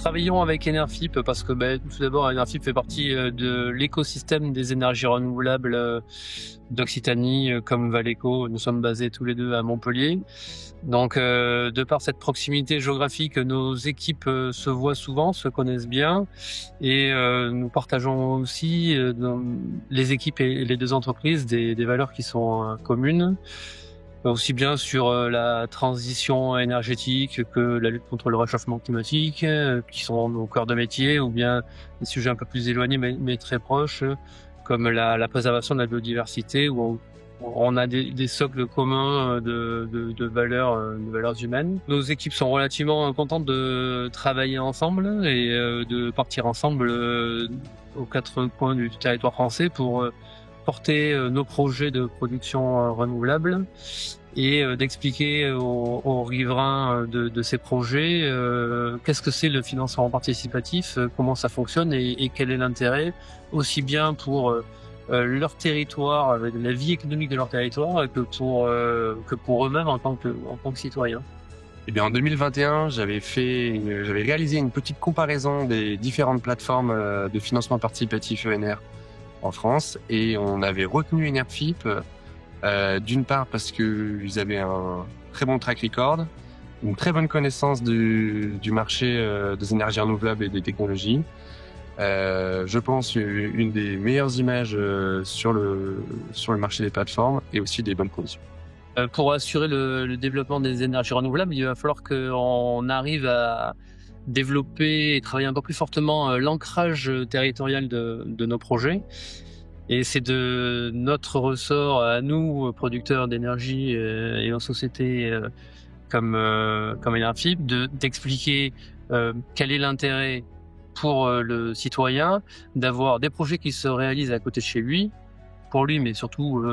travaillons avec Enerfip parce que tout d'abord, Enerfip fait partie de l'écosystème des énergies renouvelables d'Occitanie, comme Valeco. Nous sommes basés tous les deux à Montpellier. Donc, de par cette proximité géographique, nos équipes se voient souvent, se connaissent bien, et nous partageons aussi dans les équipes et les deux entreprises des valeurs qui sont communes. Aussi bien sur la transition énergétique que la lutte contre le réchauffement climatique, qui sont nos cœurs de métier, ou bien des sujets un peu plus éloignés mais très proches, comme la préservation de la biodiversité, où on a des socles communs de valeurs humaines. Nos équipes sont relativement contentes de travailler ensemble et de partir ensemble aux quatre coins du territoire français pour porter nos projets de production renouvelable et d'expliquer aux riverains de ces projets qu'est-ce que c'est le financement participatif, comment ça fonctionne et quel est l'intérêt, aussi bien pour leur territoire, la vie économique de leur territoire, que pour eux-mêmes en tant que citoyens. Eh bien, en 2021, j'avais réalisé une petite comparaison des différentes plateformes de financement participatif ENR en France, et on avait retenu Enerfip d'une part parce que ils avaient un très bon track record, une très bonne connaissance du marché des énergies renouvelables et des technologies. Je pense une des meilleures images sur le marché des plateformes, et aussi des bonnes conditions. Pour assurer le développement des énergies renouvelables, il va falloir qu'on arrive à développer et travailler un peu plus fortement l'ancrage territorial de nos projets. Et c'est de notre ressort à nous, producteurs d'énergie et aux sociétés comme Enerfip, d'expliquer quel est l'intérêt pour le citoyen d'avoir des projets qui se réalisent à côté de chez lui, pour lui, mais surtout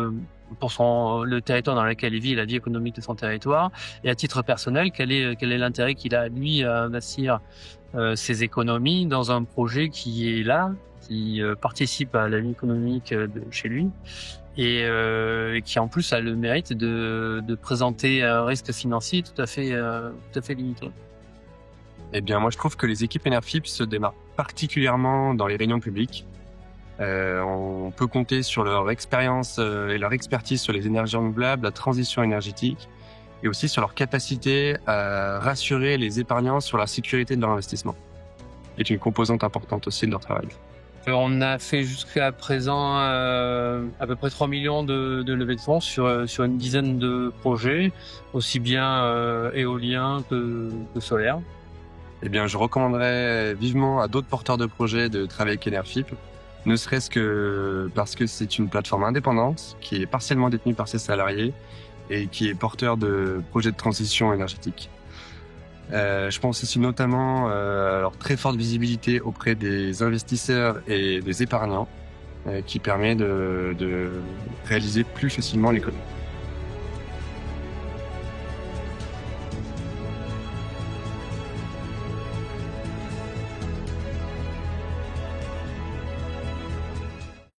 pour le territoire dans lequel il vit, la vie économique de son territoire, et à titre personnel, quel est l'intérêt qu'il a, lui, à investir ses économies dans un projet qui est là, qui participe à la vie économique de chez lui, et qui en plus a le mérite de présenter un risque financier tout à fait limité. Eh bien, moi, je trouve que les équipes Enerfip se démarquent particulièrement dans les réunions publiques. On peut compter sur leur expérience et leur expertise sur les énergies renouvelables, la transition énergétique, et aussi sur leur capacité à rassurer les épargnants sur la sécurité de leur investissement. C'est une composante importante aussi de leur travail. On a fait jusqu'à présent à peu près 3 millions de levées de fonds sur une dizaine de projets, aussi bien éoliens que solaires. Eh bien, je recommanderais vivement à d'autres porteurs de projets de travailler avec Enerfip, ne serait-ce que parce que c'est une plateforme indépendante qui est partiellement détenue par ses salariés et qui est porteur de projets de transition énergétique. Je pense aussi notamment à leur très forte visibilité auprès des investisseurs et des épargnants, qui permet de réaliser plus facilement l'économie.